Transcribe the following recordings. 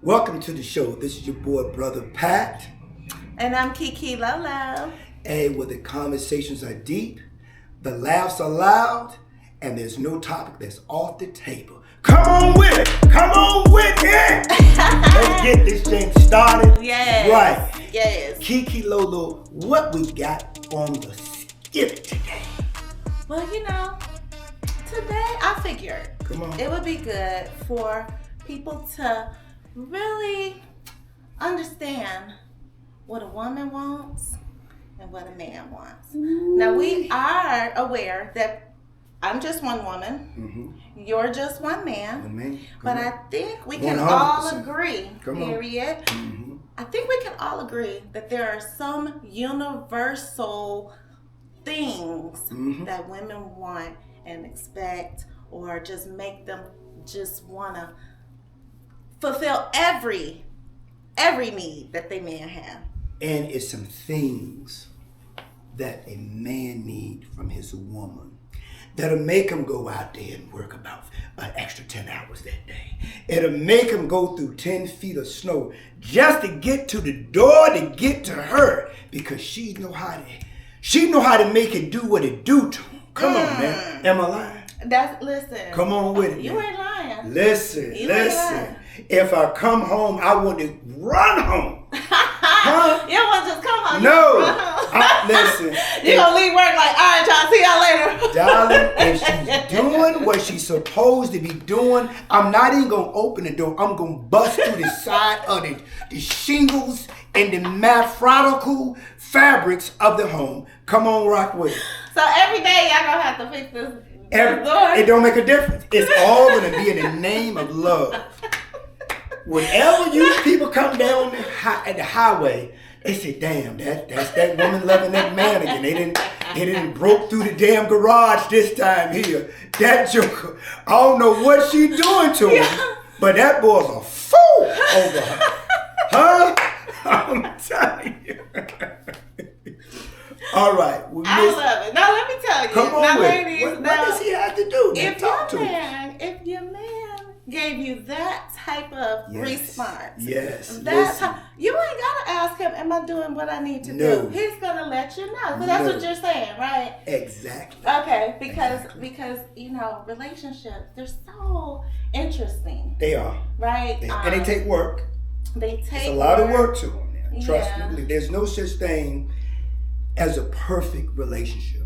Welcome to the show. This is your boy, Brother Pat. And I'm Kiki Lolo. And where the conversations are deep, the laughs are loud, and there's no topic that's off the table. Come on with it. Come on with it. Let's get this thing started. Yes. Right. Yes. Kiki Lolo, what we got on the skillet today? Well, today I figured it would be good for people to really understand what a woman wants and what a man wants. Ooh. Now, we are aware that I'm just one woman, you're just one man, but I think we can 100%. All agree, period. I think we can all agree that there are some universal things that women want and expect, or just make them just want to fulfill every need that they may have. And it's some things that a man need from his woman that'll make him go out there and work about an extra 10 hours that day. It'll make him go through 10 feet of snow just to get to the door to get to her, because she know how to make it do what it do to him. Come on, man. Am I lying? Listen. Come on with it. You ain't lying. Listen. If I come home, I want to run home. Huh? You don't want to just come home. No. Listen. You're going to leave work like, all right, y'all, see y'all later. Darling, if she's doing what she's supposed to be doing, I'm not even going to open the door. I'm going to bust through the side of the shingles and the mathematical fabrics of the home. Come on, rock with it. So every day y'all going to have to fix this door? It don't make a difference. It's all going to be in the name of love. Whenever you people come down the highway, they say, damn, that's that woman loving that man again. They didn't broke through the damn garage this time here. That joker, I don't know what she doing to him, but that boy's a fool over her. Huh? I'm telling you. All right. I love it. Now, let me tell you. Come on, now, ladies, what does he have to do? If your man gave you that type of response, you ain't gotta ask him, am I doing what I need to do? He's gonna let you know. So that's what you're saying, right? Exactly. Okay, because relationships, they're so interesting. They are. Right? And they take work. It's a lot of work to them now. Trust me. There's no such thing as a perfect relationship.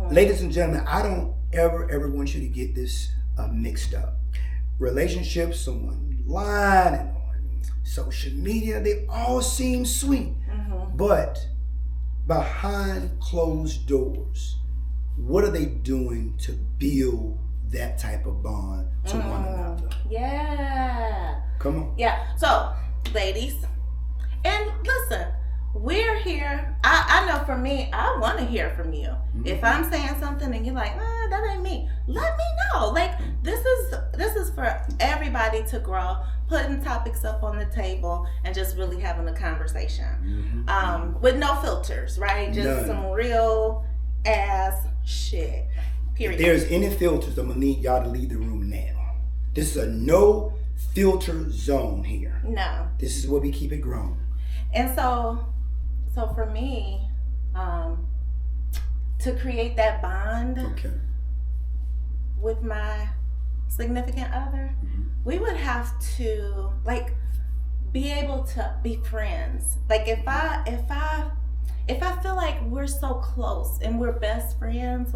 Ladies and gentlemen, I don't ever want you to get this mixed up. Relationships online and on social media, they all seem sweet. But behind closed doors, what are they doing to build that type of bond to one another? Yeah. Come on. Yeah. So, ladies, and listen, we're here. I know for me, I want to hear from you. If I'm saying something and you're like, that ain't me, let me know. Like, this is for everybody to grow, putting topics up on the table and just really having a conversation. With no filters, right? Just some real ass shit. Period. If there's any filters, I'm gonna need y'all to leave the room now. This is a no filter zone here. No. This is where we keep it grown. And so for me, to create that bond with my significant other, we would have to be able to be friends. Like if I feel like we're so close and we're best friends,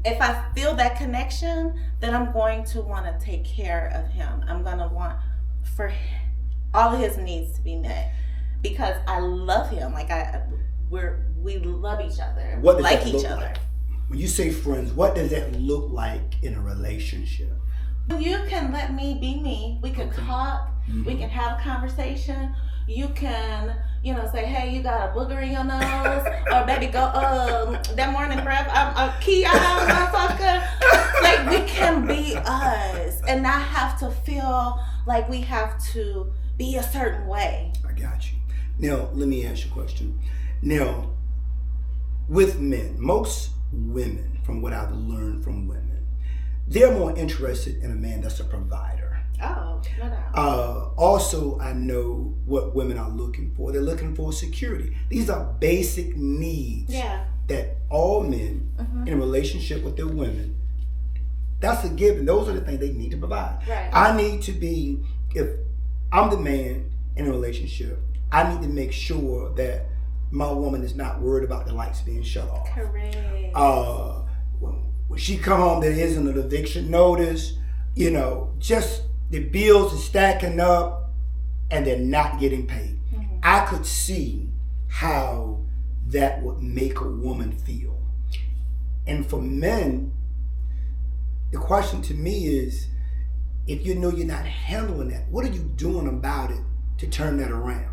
if I feel that connection, then I'm going to want to take care of him. I'm going to want for all of his needs to be met. Because I love him, we love each other, what does like that each look other. Like? When you say friends, what does that look like in a relationship? You can let me be me. We can talk. We can have a conversation. You can, say, hey, you got a booger in your nose, or baby, go, that morning breath, I'm a key out, motherfucker. Like, we can be us, and not have to feel like we have to be a certain way. I got you. Now, let me ask you a question. Now, with men, most women, from what I've learned from women, they're more interested in a man that's a provider. Oh, no doubt. Also, I know what women are looking for. They're looking for security. These are basic needs that all men in a relationship with their women, that's a given. Those are the things they need to provide. Right. I need to be, if I'm the man in a relationship, I need to make sure that my woman is not worried about the lights being shut off. Correct. When she come home, there isn't an eviction notice. Just the bills are stacking up and they're not getting paid. I could see how that would make a woman feel. And for men, the question to me is, if you know you're not handling that, what are you doing about it to turn that around?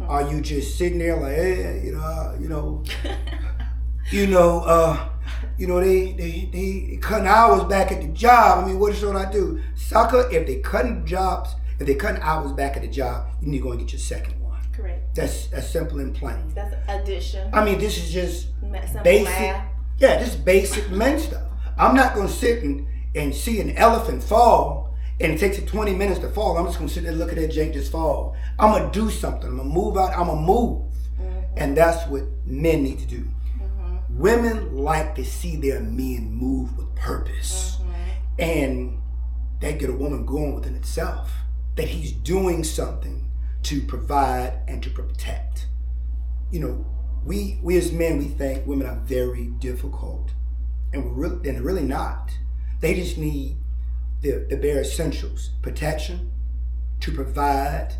Are you just sitting there like, hey, they cutting hours back at the job. I mean, what should I do? Sucker, if they cutting hours back at the job, you need to go and get your second one. Correct. That's simple and plain. That's addition. I mean, this is just Simple basic. math. Yeah, this is basic men stuff. I'm not going to sit and see an elephant fall, and it takes it 20 minutes to fall. I'm just going to sit there and look at that jank just fall. I'm going to do something. I'm going to move out. I'm going to move. And that's what men need to do. Women like to see their men move with purpose. And that get a woman going within itself. That he's doing something to provide and to protect. We as men, we think women are very difficult. And they're really not. They just need the bare essentials. Protection, to provide,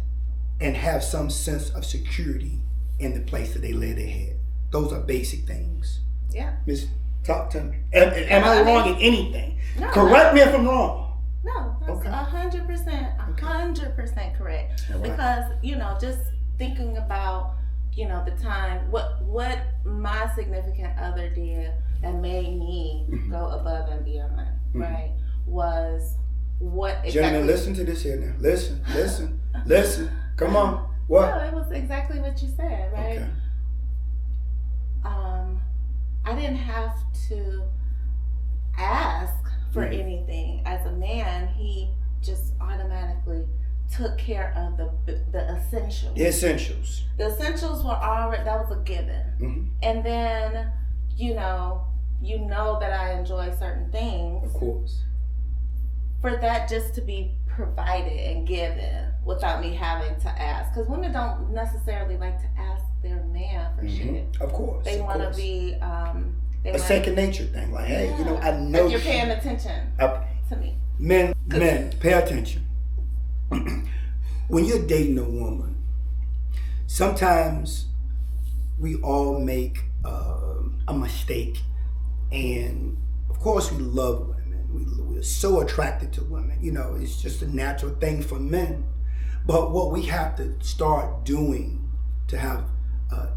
and have some sense of security in the place that they lay their head. Those are basic things. Yeah. Miss, talk to me. Am I wrong in anything? No, Correct me if I'm wrong. No, that's 100%, 100% correct. Right. Because, just thinking about, the time, what my significant other did that made me go above and beyond, right, was what exactly... Gentlemen, listen to this here now. Listen. Come on. What? No, it was exactly what you said, right? Okay. I didn't have to ask for anything. As a man, he just automatically took care of the essentials. The essentials. The essentials were already, that was a given. And then, you know that I enjoy certain things. Of course. For that just to be provided and given without me having to ask. Because women don't necessarily like to ask their man for shit. Of course. They want to be... a second nature thing. Like, hey, I know... Like you're paying attention to me. Men, pay attention. When you're dating a woman, sometimes we all make a mistake. And, of course, we love women. We're so attracted to women. It's just a natural thing for men. But what we have to start doing to have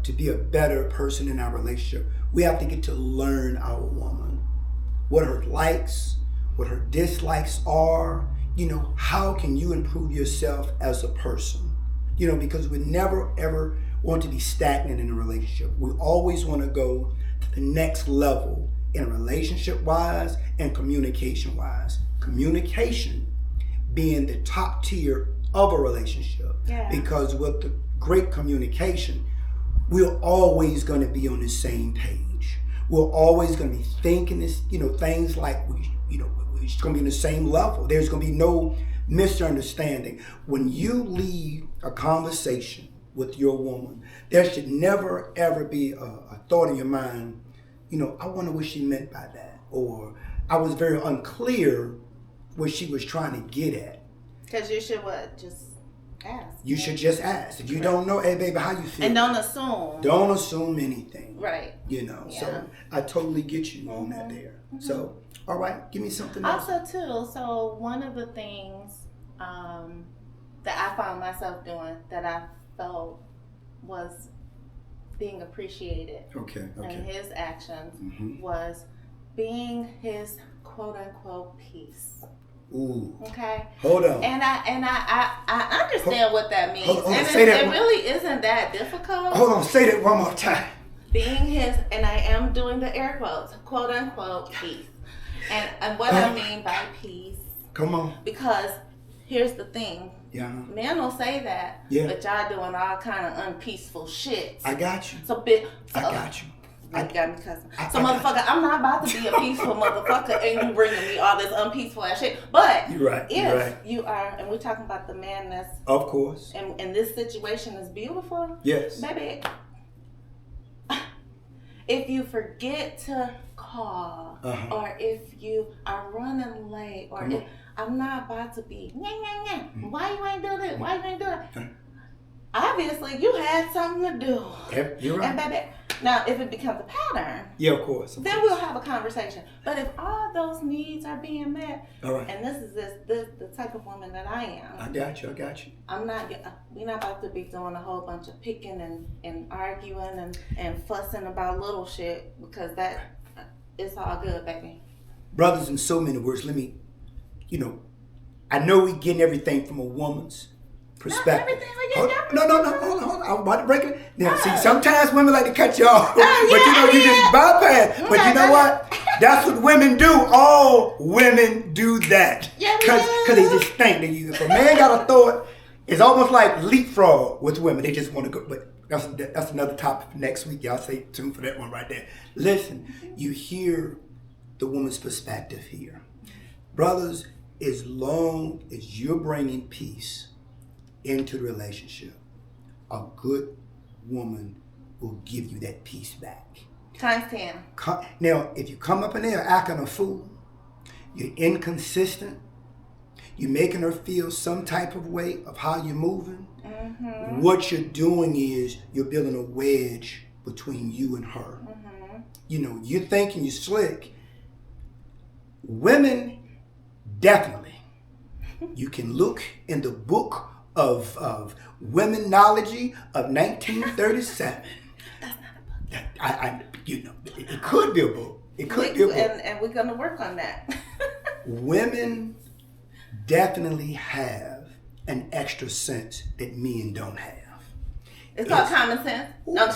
to be a better person in our relationship, we have to get to learn our woman, what her likes, what her dislikes are. How can you improve yourself as a person? Because we never ever want to be stagnant in a relationship. We always want to go to the next level in relationship wise and communication wise. Communication being the top tier of a relationship. Yeah. Because with the great communication, we're always going to be on the same page. We're always going to be thinking this, things like we're going to be on the same level. There's going to be no misunderstanding. When you leave a conversation with your woman, there should never ever be a thought in your mind, I wonder what she meant by that. Or I was very unclear what she was trying to get at. Because you should just ask. You should just ask. If you don't know, hey baby, how you feel? And don't assume. Don't assume anything. Right. Yeah. So I totally get you on that there. So, all right, give me something else. Also too, so one of the things that I found myself doing that I felt was being appreciated in his actions was being his quote unquote peace. Ooh. Okay. Hold on. And I understand what that means. Hold on, and say that it really isn't that difficult. Hold on, say that one more time. Being his, and I am doing the air quotes, quote unquote peace. And what I mean by peace. Come on. Because here's the thing. Yeah. Men will say that, but y'all doing all kind of unpeaceful shit. I got you. I got you. You got me cussing. Motherfucker, I'm not about to be a peaceful motherfucker and you bringing me all this unpeaceful ass shit. But you're right. You are, and we're talking about the man that's, of course, and this situation is beautiful. Yes. Baby, if you forget to call, or if you are running late, or if I'm not about to be, why you ain't do this? Why you ain't do it? Obviously, you had something to do. Yep, you're right. And baby, now if it becomes a pattern, of course. Then we'll have a conversation. But if all those needs are being met, all right. And this is the type of woman that I am. I got you. We're not about to be doing a whole bunch of picking and arguing and fussing about little shit, because it's all good, baby. Brothers, in so many words, let me, I know we getting everything from a woman's perspective. Not everything we get. No, hold on. I'm about to break it. Now, see, sometimes women like to cut you off, but you just bypass. But you know what? That's what women do. All women do that. Because they just think that if a man got a thought, it's almost like leapfrog with women. They just want to go. But that's another topic for next week. Y'all stay tuned for that one right there. Listen, you hear the woman's perspective here. Brothers, as long as you're bringing peace into the relationship, a good woman will give you that peace back. Times 10. Now, if you come up in there acting a fool, you're inconsistent, you're making her feel some type of way of how you're moving, what you're doing is you're building a wedge between you and her. You're thinking you're slick. Women, definitely. You can look in the book of Womenology of 1937. That's not a book. It could be a book. It could be a book. And we're going to work on that. Women definitely have an extra sense that men don't have. It's called common sense.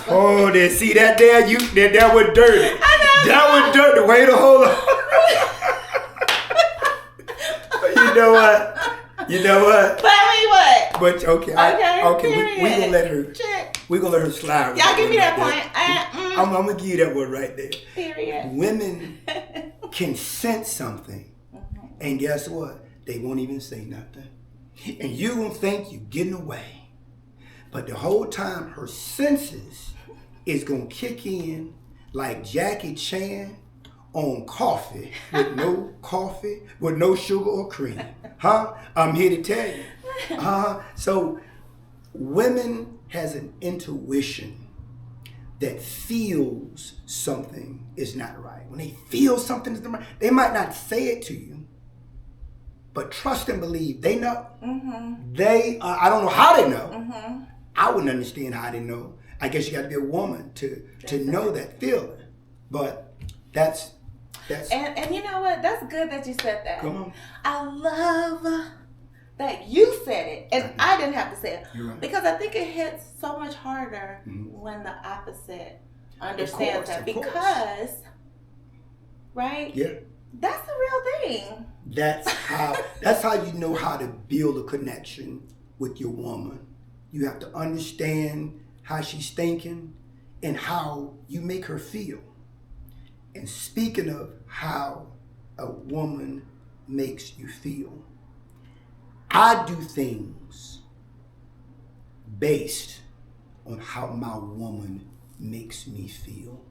Oh, see that there? That was dirty. That was dirty. Wait a hold on. You know what? But I mean what? But okay. We gonna let her slide. Y'all give me that point. I'm gonna give you that one right there. Period. Women can sense something, and guess what? They won't even say nothing, and you gonna think you're getting away, but the whole time her senses is gonna kick in like Jackie Chan on coffee with no sugar or cream. I'm here to tell you. So women has an intuition that feels something is not right. When they feel something is not right, they might not say it to you, but trust and believe they know. I don't know how they know. I wouldn't understand how they know. I guess you got to be a woman to know that feeling. But that's and you know what? That's good that you said that. Come on. I love that you said it, and I didn't have to say it. You're right. Because I think it hits so much harder when the opposite understands that. Because, right? Yeah. That's the real thing. That's how you know how to build a connection with your woman. You have to understand how she's thinking and how you make her feel. And speaking of how a woman makes you feel, I do things based on how my woman makes me feel.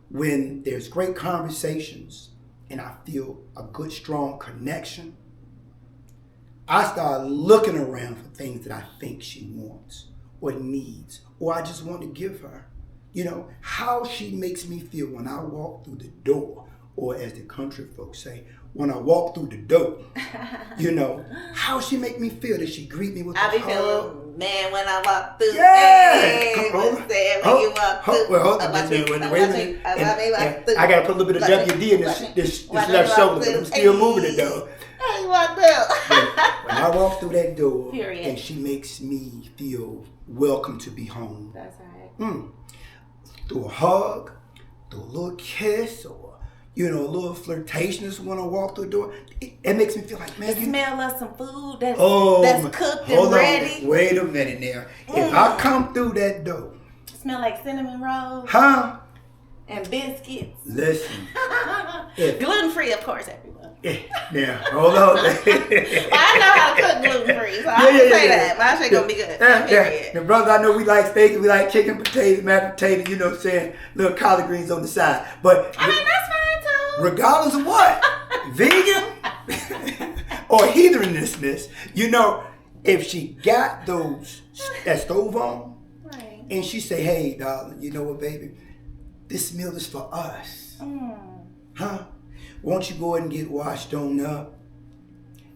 When there's great conversations and I feel a good, strong connection, I start looking around for things that I think she wants or needs, or I just want to give her. How she makes me feel when I walk through the door, or as the country folks say, when I walk through the door. How she make me feel. Does she greet me with a hug? I be feeling, man, when I walk through. Yeah! Come on. When you walk through. Well, hold on. Wait a minute. I got to put a little bit of WD in this left shoulder, but I'm still moving it, though. How you walk through? When I walk through that door, Period. And she makes me feel welcome to be home. That's right. Through a hug, through a little kiss, or a little flirtatiousness when I walk through the door, it makes me feel like, man, the smell of some food that's cooked and hold ready. On, wait a minute now. If I come through that door, smell like cinnamon rolls. Huh? And biscuits. Listen. Gluten-free, of course, everyone. Now, hold on. I know how to cook gluten-free, so I can say that. My shit gonna be good. The brothers, I know we like steak, we like chicken, potatoes, mashed potatoes, you know what I'm saying? Little collard greens on the side. But I mean, that's fine too. Regardless of what, vegan or heathenishness, if she got that stove on, right, and she say, hey, darling, you know what, baby? This meal is for us. Huh? Won't you go ahead and get washed on up?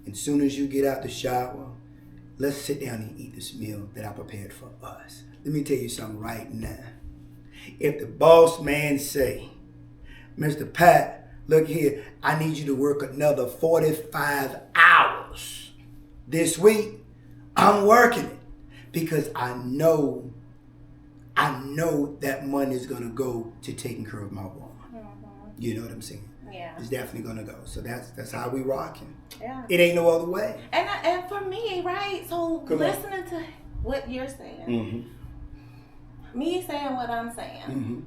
And as soon as you get out the shower, let's sit down and eat this meal that I prepared for us. Let me tell you something right now. If the boss man say, Mr. Pat, look here, I need you to work another 45 hours this week, I'm working it because I know that money is going to go to taking care of my woman. You know what I'm saying? Yeah. It's definitely going to go. So that's how we rocking. Yeah. It ain't no other way. And for me, right? So listening to what you're saying, me saying what I'm saying,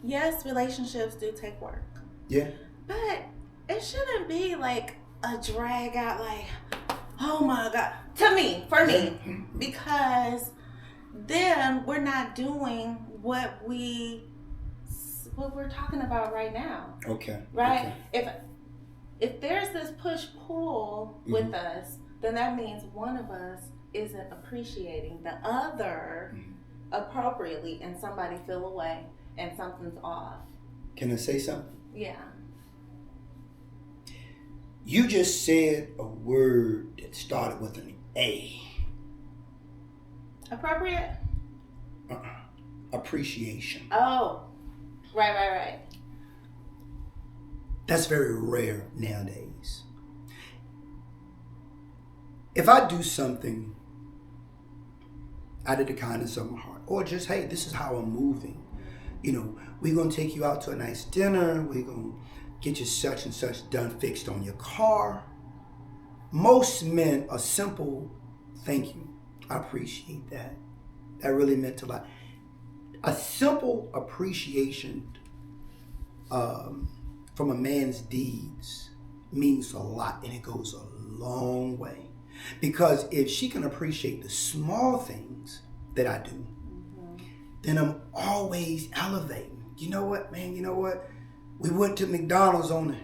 yes, relationships do take work. Yeah. But it shouldn't be like a drag out, like, oh my God. For me, because then we're not doing what we're talking about right now. Okay. Right? Okay. If there's this push-pull with us, then that means one of us isn't appreciating the other appropriately, and somebody feel away and something's off. Can I say something? Yeah. You just said a word that started with an A. Appropriate? Appreciation. Oh, right. That's very rare nowadays. If I do something out of the kindness of my heart, or just, hey, this is how I'm moving. We're going to take you out to a nice dinner. We're going to get you such and such done, fixed on your car. Most men, a simple thank you. I appreciate that. That really meant a lot. A simple appreciation from a man's deeds means a lot, and it goes a long way. Because if she can appreciate the small things that I do, then I'm always elevating. You know what, man? You know what? We went to McDonald's on the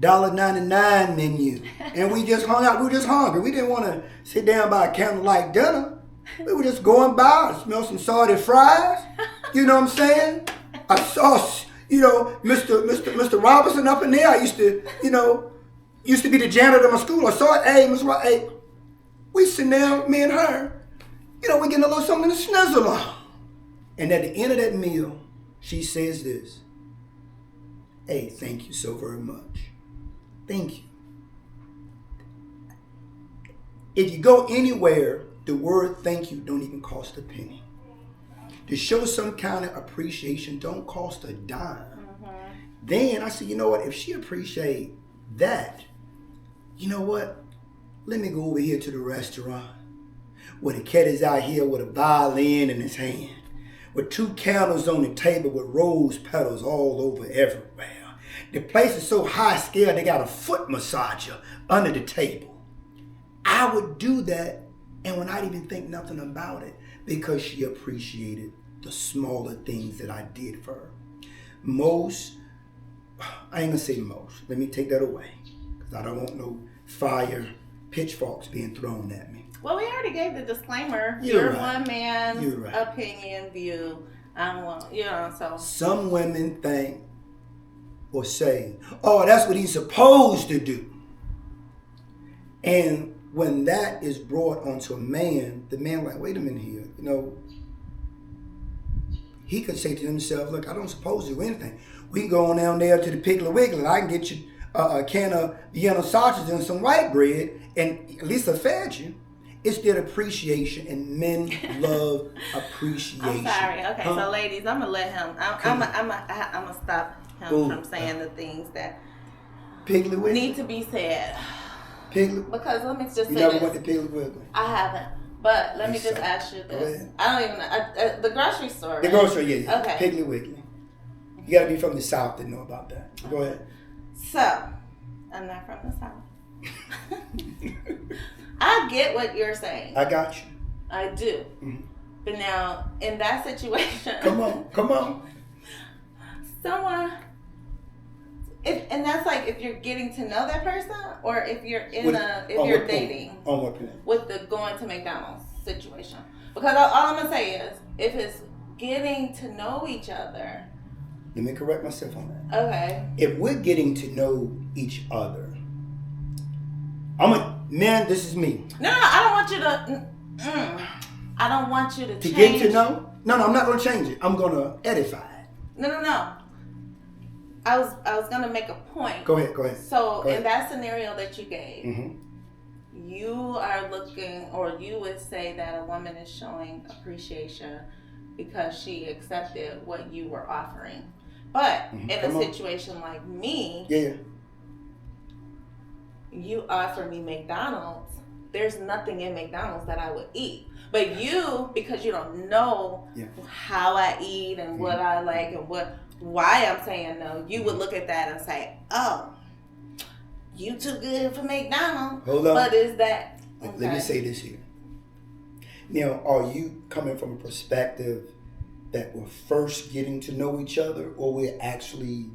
$1.99 menu, and we just hung out. We were just hungry. We didn't want to sit down by a candlelight dinner. We were just going by, smell some salted fries. You know what I'm saying? I saw, Mr. Robinson up in there. I used to be the janitor of my school. I saw it. Hey, Mr. Hey, we sitting down, me and her. We getting a little something to snizzle on. And at the end of that meal, she says this. Hey, thank you so very much. Thank you. If you go anywhere, the word thank you don't even cost a penny. To show some kind of appreciation don't cost a dime. Then I said, you know what? If she appreciate that, you know what? Let me go over here to the restaurant where the cat is out here with a violin in his hand, with 2 candles on the table with rose petals all over everywhere. The place is so high scale they got a foot massager under the table. I would do that and would not even think nothing about it because she appreciated the smaller things that I did for her. I ain't gonna say most. Let me take that away because I don't want no fire pitchforks being thrown at me. Well, we already gave the disclaimer. You're right. One man's right. Opinion, view. So. Some women think or say, oh, that's what he's supposed to do. And when that is brought onto a man, the man like, wait a minute here, he could say to himself, look, I don't suppose to do anything. We can go on down there to the Piggly Wiggly. I can get you a can of Vienna sausage and some white bread, and at least I fed you. It's that appreciation, and men love appreciation. I'm sorry. Okay, so ladies, I'm gonna let him. I'm gonna stop him from saying the things that Piggly Wiggly need to be said. Piggly? Because let me just say you never went to Piggly Wiggly? I haven't. But let me just ask you this. I don't even know. The grocery store. The grocery, yeah. Okay. Piggly Wiggly. You got to be from the South to know about that. Go ahead. So, I'm not from the South. I get what you're saying. I got you. I do. Mm-hmm. But now, in that situation... Come on. Someone... and that's like if you're getting to know that person, or if you're you're dating. On what point? With the going to McDonald's situation. Because all I'm going to say is, if it's getting to know each other... Let me correct myself on that. Okay. If we're getting to know each other, man, this is me. No, I don't want you to... I don't want you to change... To get to know? No, I'm not going to change it. I'm going to edify it. No. I was going to make a point. Go ahead. So, in that scenario that you gave, you are looking, or you would say that a woman is showing appreciation because she accepted what you were offering. But in a situation like me, you offer me McDonald's, there's nothing in McDonald's that I would eat. But you, because you don't know how I eat and what I like and why I'm saying no, you would look at that and say, oh, you too good for McDonald's. Hold on. But is that... Okay. Let me say this here. Now, are you coming from a perspective that we're first getting to know each other, or we're actually...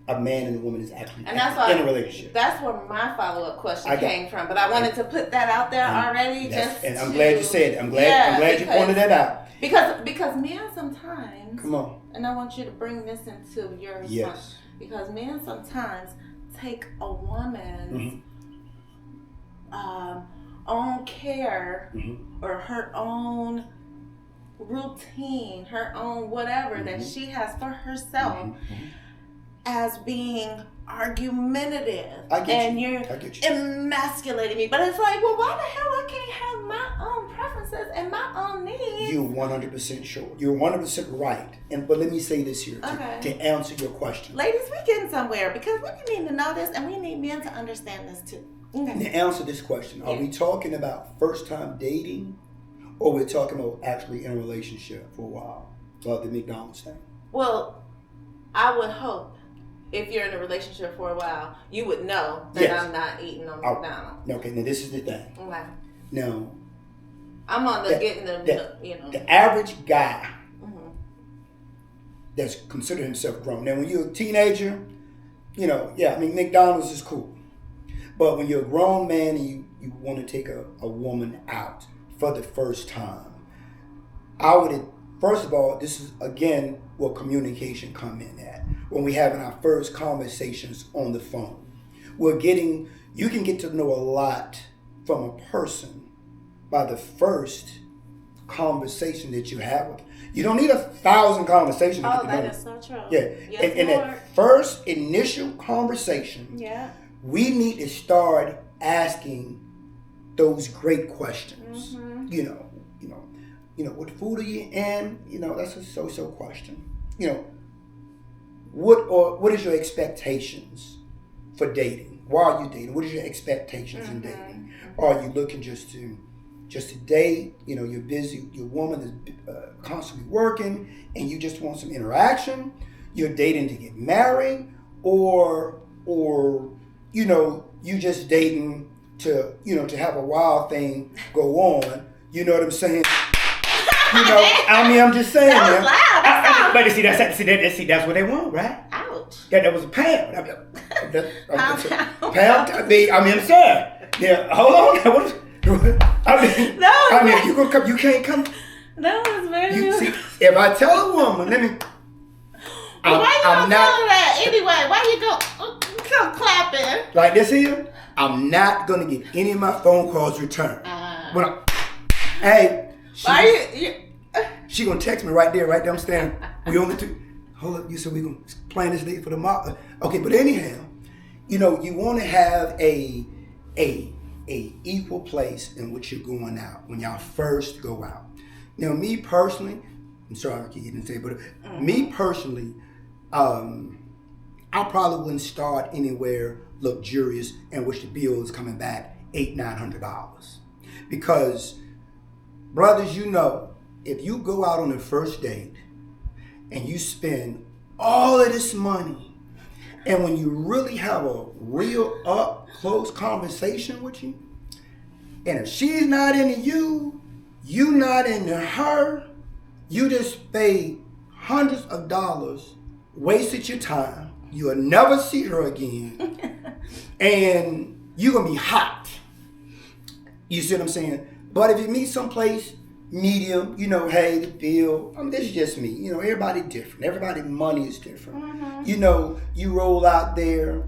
a man and a woman is actually in a relationship? That's where my follow-up question came from. But I wanted to put that out there already. And I'm glad you said it. I'm glad you pointed that out. Because men sometimes... Come on. And I want you to bring this into your response. Yes. Because men sometimes take a woman's own care or her own routine, her own whatever that she has for herself as being argumentative. And you're emasculating me. But it's like, well, why the hell I can't have my own preferences and my own needs? You're 100% sure. You're 100% right. But let me say this here to answer your question. Ladies, we're getting somewhere because we need to know this and we need men to understand this too. Okay. To answer this question, are we talking about first time dating, or we're talking about actually in a relationship for a while? About the McDonald's thing? Well, I would hope if you're in a relationship for a while, you would know that I'm not eating on McDonald's. Okay, now this is the thing. Okay. Now, I'm on the average guy that's considered himself grown. Now, when you're a teenager, McDonald's is cool. But when you're a grown man and you want to take a woman out for the first time, first of all, this is, again, where communication come in at. When we having our first conversations on the phone. You can get to know a lot from a person by the first conversation that you have with them. You don't need 1,000 conversations. Oh, that is so true. Yeah. Yes, and that first initial conversation, we need to start asking those great questions. What food are you in? That's a so-so question. What is your expectations for dating? Why are you dating? What is your expectations in dating? Are you looking just to date? You're busy. Your woman is constantly working, and you just want some interaction. You're dating to get married, or you just dating to have a wild thing go on. You know what I'm saying? I'm just saying. That was loud. But that's what they want, right? Ouch. That was a pound. Pound. I'm sorry. Yeah, hold on. You gonna come? You can't come. That was very. If I tell a woman, why you don't tell her that anyway? Why you come clapping? Like this here, I'm not gonna get any of my phone calls returned. She gonna text me right there. I'm standing. We only two. Hold up, you said we gonna plan this date for tomorrow. Okay, but anyhow, you want to have a equal place in which you're going out when y'all first go out. Now, me personally, I'm sorry I keep getting to say, but me personally, I probably wouldn't start anywhere luxurious in which the bill is coming back $800-900. Because, brothers, you know, if you go out on a first date and you spend all of this money, and when you really have a real up close conversation with you, and if she's not into you, you not into her, you just paid hundreds of dollars, wasted your time, you'll never see her again, and you're gonna be hot. You see what I'm saying? But if you meet someplace medium, you know, hey, the bill, this is just me. You know, everybody different. Everybody's money is different. Mm-hmm. You know, you roll out there,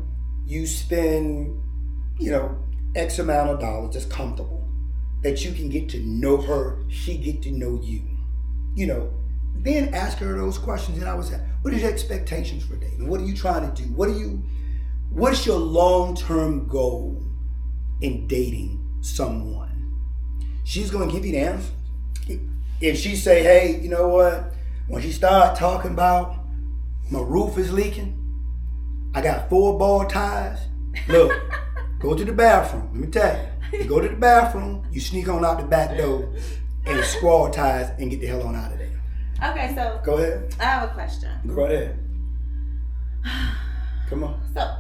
you spend, you know, X amount of dollars that's comfortable, that you can get to know her, she get to know you. You know, then ask her those questions that I was at. What is your expectations for dating? What are you trying to do? What's your long-term goal in dating someone? She's going to give you the answer. If she say, hey, you know what? When she start talking about my roof is leaking, I got 4 ball ties. Look, go to the bathroom. Let me tell you. You go to the bathroom, you sneak on out the back door and squall ties and get the hell on out of there. Okay, so. Go ahead. I have a question. Go right ahead. Come on. So.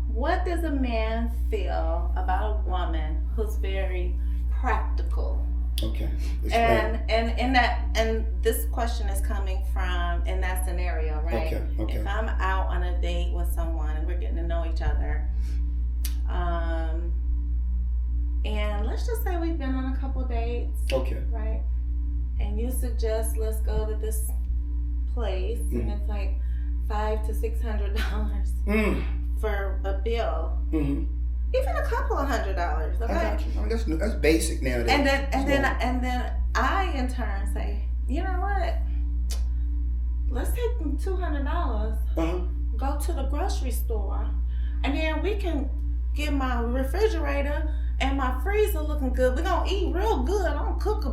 What does a man feel about a woman who's very practical? Okay. And this question is coming from in that scenario, right? Okay. If I'm out on a date with someone and we're getting to know each other, and let's just say we've been on a couple dates. Okay. Right? And you suggest let's go to this place, and it's like $500 to $600 for a bill. Mm-hmm. Even a couple of $100. Okay. I got you. That's basic nowadays. And then I in turn say, you know what? Let's take them $200. Go to the grocery store, and then we can get my refrigerator and my freezer looking good. We're gonna eat real good. I'm gonna cook a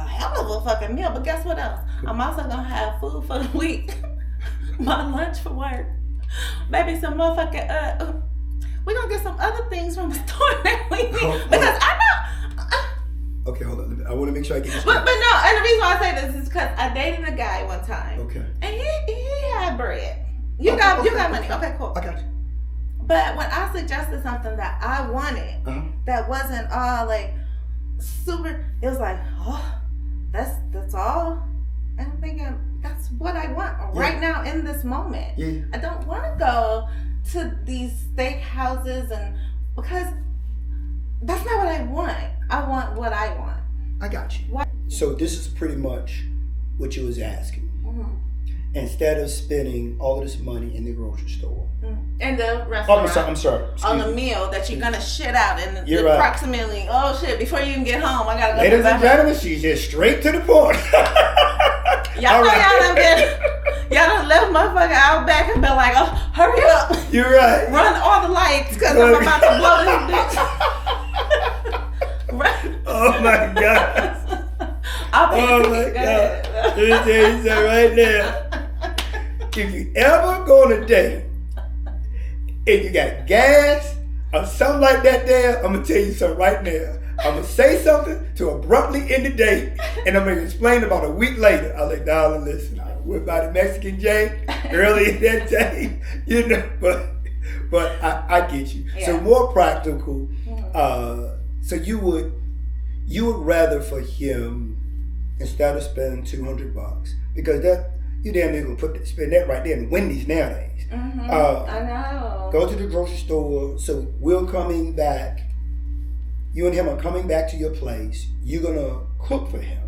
hell of a fucking meal. But guess what else? I'm also gonna have food for the week. My lunch for work. Maybe some motherfucking we're gonna get some other things from the store that we need. Because I know. Okay, hold on. I want to make sure I get this. But no, and the reason why I say this is because I dated a guy one time. Okay. And he had bread. You got money. Okay, cool. I got you. But when I suggested something that I wanted, that wasn't all like super, it was like, oh, that's all. And I'm thinking, that's what I want right now in this moment. Yeah. I don't want to go to these steak houses because that's not what I want. I want what I want. I got you. What? So this is pretty much what you was asking. Instead of spending all of this money in the grocery store. In the restaurant. I'm sorry. On the meal that you're going to shit out in approximately, right. Oh shit, before you even get home, I got to go. Ladies and gentlemen, she's just straight to the point. Y'all know y'all done left motherfucker out back and been like, oh, hurry up. You're right. Run all the lights because I'm about to blow this bitch. Right. Oh my God. Oh my God. Let me tell you something right now. If you ever go on a date and you got gas or something like that there, I'm going to tell you something right now. I'm going to say something to abruptly end the date, and I'm going to explain about a week later. I'm like, darling, listen, I went by the Mexican J early in that day, you know, but I get you. Yeah. So more practical. So you would rather for him, instead of spending $200, because that you damn near gonna spend that right there in Wendy's nowadays. I know. Go to the grocery store. So we're coming back. You and him are coming back to your place. You're gonna cook for him.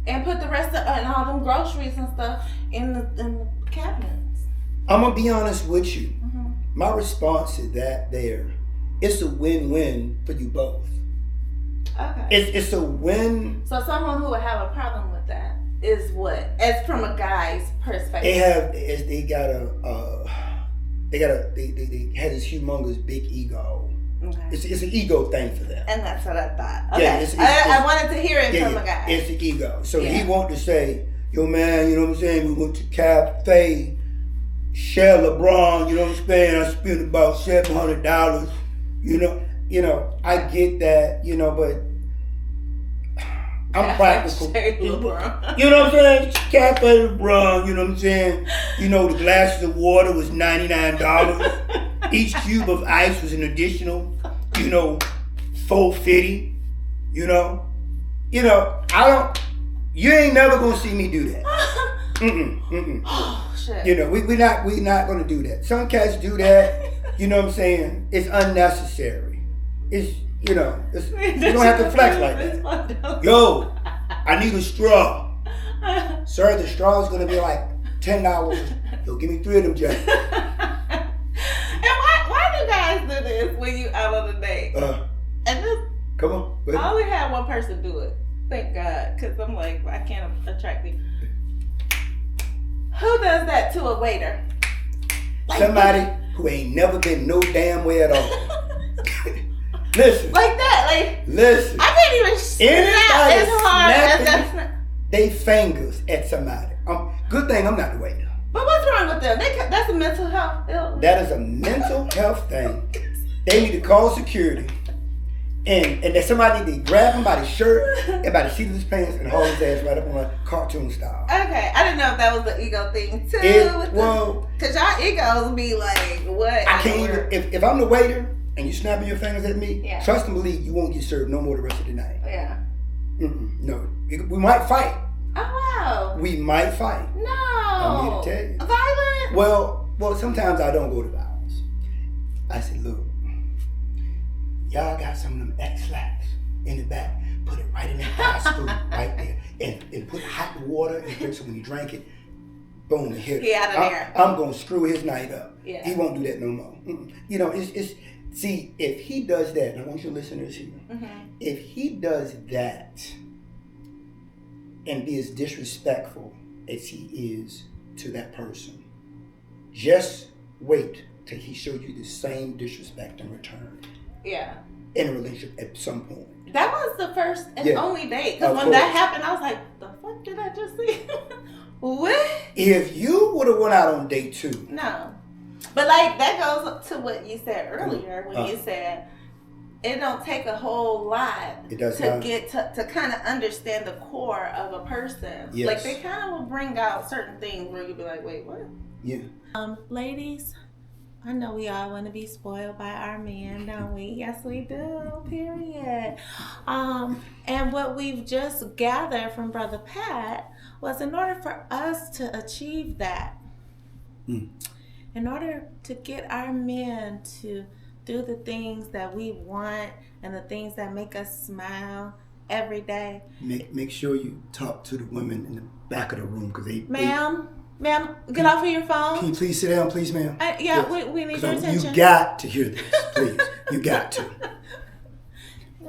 And put the rest of and all them groceries and stuff in the cabinets. I'm gonna be honest with you. My response to that there, it's a win-win for you both. Okay. It's a win. So someone who would have a problem with that is what? As from a guy's perspective. They had this humongous big ego. Okay. It's an ego thing for them. And that's what I thought. Okay. Yeah, I wanted to hear it from a guy. It's the ego. So he wanted to say, yo man, you know what I'm saying? We went to cafe, Shell LeBron, you know what I'm saying? I spent about $700. You know, I get that, you know, but I'm practical. You know what I'm saying? Cafe LeBron, you know what I'm saying? You know, the glasses of water was $99. Each cube of ice was an additional, you know, $4.50. You know, you ain't never gonna see me do that. Oh shit. You know, we not gonna do that. Some cats do that. You know what I'm saying? It's unnecessary. It's you don't have to flex like that. Yo, I need a straw. Sir, the straw is gonna be like $10. Yo, give me 3 of them, Jack. And why do guys do this when you out on a date? And this, come on. I only had one person do it. Thank God, because I'm like, I can't attract you. Who does that to a waiter? Like somebody who ain't never been no damn way at all. Listen. Like that, like. Listen. I can't even snap as hard as that. They fingers at somebody. Good thing I'm not the waiter. But what's wrong with them? That's a mental health illness. That is a mental health thing. They need to call security. And then somebody need to grab him by the shirt and by the seat of his pants and haul his ass right up on a cartoon style. Okay, I didn't know if that was the ego thing too. Because y'all egos be like, what? I can't even, if I'm the waiter and you snapping your fingers at me, trust and believe you won't get served no more the rest of the night. Yeah. No, we might fight. Oh wow. We might fight. No. I'm here to tell you. Violent? Well, sometimes I don't go to violence. I say, look. Y'all got some of them X-Lax in the back. Put it right in that glass spoon right there. And put hot water in it so when you drink it, boom, it hit. He out of there. I'm going to screw his night up. Yeah. He won't do that no more. You know, see, if he does that, and I want your listeners here, if he does that and be as disrespectful as he is to that person, just wait till he shows you the same disrespect in return. Yeah. In a relationship at some point. That was the first and only date. Because when that happened, I was like, the fuck did I just see? What? If you would have went out on date 2. No. But like, that goes to what you said earlier when you said, it don't take a whole lot to get to kind of understand the core of a person. Yes. Like, they kind of will bring out certain things where you'll be like, wait, what? Yeah. Ladies, I know we all want to be spoiled by our men, don't we? Yes, we do, period. And what we've just gathered from Brother Pat was in order for us to achieve that, in order to get our men to do the things that we want and the things that make us smile every day. Make sure you talk to the women in the back of the room because they... Ma'am, get off of your phone. Can you please sit down, please, ma'am? Yes. We need your attention. You got to hear this, please. You got to.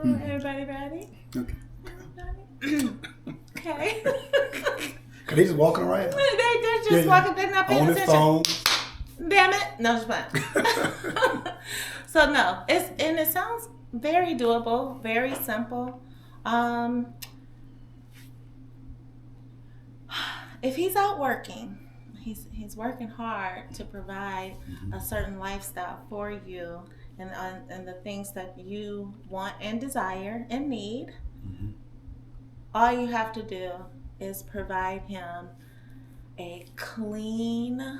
Everybody ready? Okay. Okay. Cause they just walking around. They're just walking. They're not paying on attention. On the phone. Damn it! No, it's fine. So no, it sounds very doable, very simple. If he's out working, he's working hard to provide a certain lifestyle for you and the things that you want and desire and need. All you have to do is provide him a clean,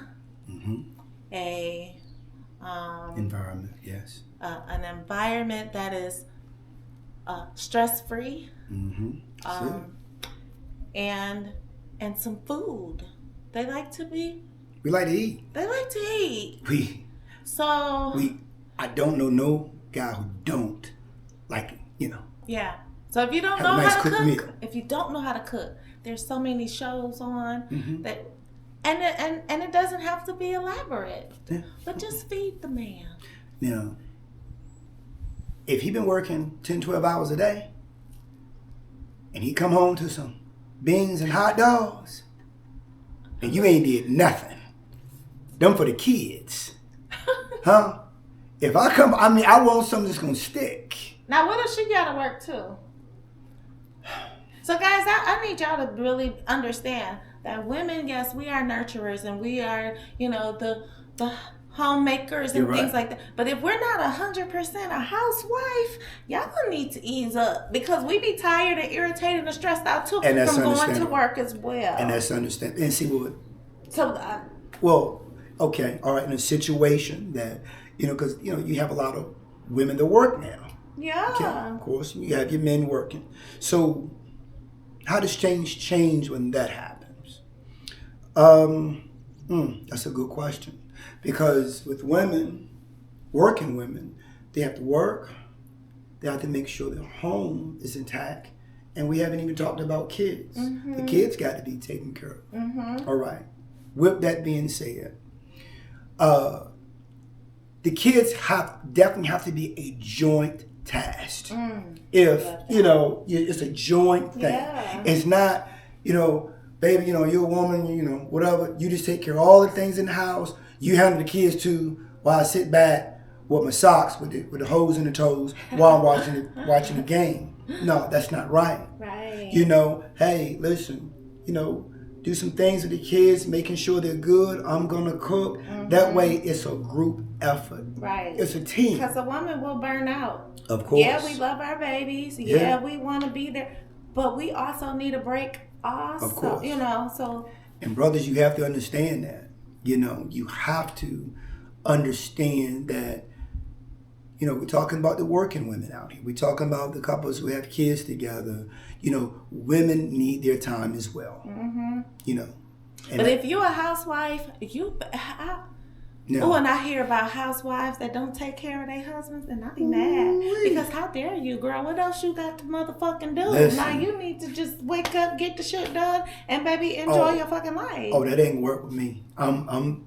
environment, yes. An environment that is stress-free, and some food. They like to be. We like to eat. They like to eat. I don't know no guy who don't like it, you know. Yeah. So if you don't know how to cook, there's so many shows on that, and it doesn't have to be elaborate. Yeah. But just feed the man. Now, if he been working 10, 12 hours a day, and he come home to some beans and hot dogs, and you ain't did nothing. Them for the kids. Huh? If I come, I want something that's gonna stick. Now, what if she gotta work too? So guys, I need y'all to really understand that women, yes, we are nurturers and we are, the homemakers and things like that. But if we're not 100% a housewife, y'all gonna need to ease up because we be tired and irritated and stressed out too from going to work as well. And that's understandable. And see what? So, well, okay, all right. In a situation that because you have a lot of women that work now. Yeah. Okay, of course, you have your men working. So, how does change when that happens? That's a good question. Because with women, working women, they have to work, they have to make sure their home is intact, and we haven't even talked about kids. The kids got to be taken care of. All right. With that being said, the kids definitely have to be a joint task. If, it's a joint thing. Yeah. It's not, baby, you're a woman, whatever, you just take care of all the things in the house. You handle the kids too, while I sit back with my socks with the hose in the toes while I'm watching the game. No, that's not right. Right. Hey, listen, do some things with the kids, making sure they're good. I'm gonna cook. That way, it's a group effort. Right. It's a team. Because a woman will burn out. Of course. Yeah, we love our babies. Yeah, we want to be there, but we also need a break. Also, of course. So. And brothers, you have to understand that. You have to understand that, we're talking about the working women out here. We're talking about the couples who have kids together. Women need their time as well. But if you're a housewife, and I hear about housewives that don't take care of their husbands, and I be mad. Because how dare you, girl? What else you got to motherfucking do? Listen. Now you need to just wake up, get the shit done, and baby, enjoy your fucking life. Oh, that ain't work with me. I'm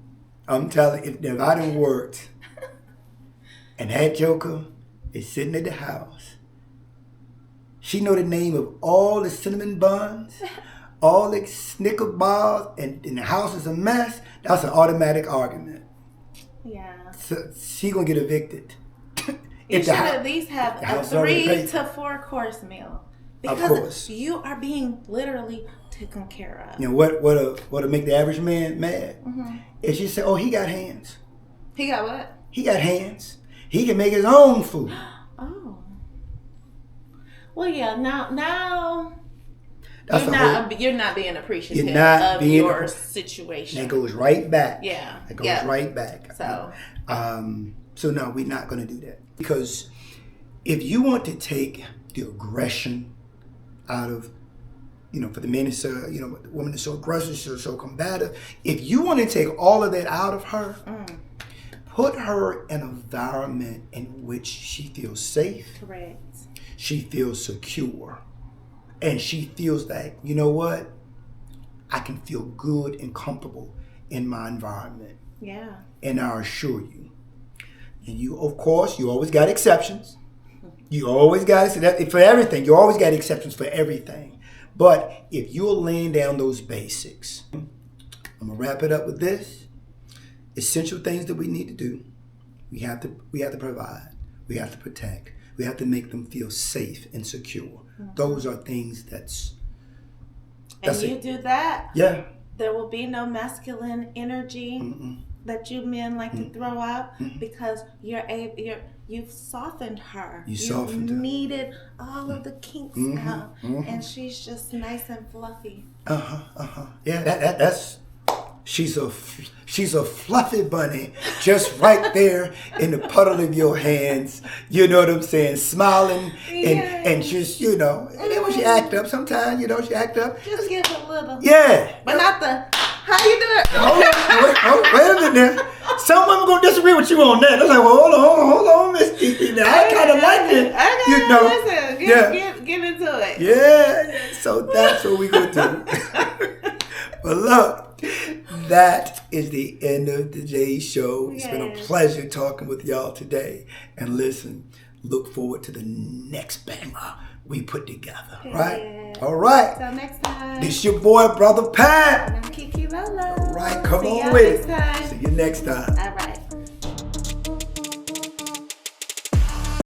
telling you, if I done worked, and that joker is sitting at the house, she know the name of all the cinnamon buns, all the Snicker bars, and the house is a mess, that's an automatic argument. Yeah. So she gonna get evicted. You should at least have a 3 to 4 course meal. Because you are being literally taken care of. What'll make the average man mad? Is she say, he got hands. He got what? He got hands. He can make his own food. Oh. Well, yeah. Now. You're not being appreciative of your situation. That goes right back. Yeah. It goes right back. So no, we're not going to do that. Because if you want to take the aggression out of, for the men is so, the woman is so aggressive, so combative. If you want to take all of that out of her, put her in an environment in which she feels safe. Correct. She feels secure. And she feels that, you know what? I can feel good and comfortable in my environment. Yeah. And I assure you. And you, of course, you always got exceptions. You always got that for everything. You always got exceptions for everything. But if you're laying down those basics, I'm gonna wrap it up with this. Essential things that we need to do. We have to provide. We have to protect. We have to make them feel safe and secure. Those are things that's you do that. Yeah. There will be no masculine energy that you men like to throw out because you've softened her. You've needed all of the kinks out, and she's just nice and fluffy. Yeah, that's. She's a fluffy bunny, just right there in the puddle of your hands. You know what I'm saying? Smiling and just and then when she act up, sometimes she act up. Just give a little. Yeah. But not the. How you do it? Wait a minute. Some women gonna disagree with you on that. They're like, well, hold on, Miss Kiki. Now I kind of like it. Listen. Get into it. Yeah. So that's what we gonna do. But look, that is the end of today's show. It's been a pleasure talking with y'all today. And listen, look forward to the next banger we put together. Right? All right. Till next time. This your boy, Brother Pat. And I'm Kiki Lola. All right, come on with it. See you next time. All right.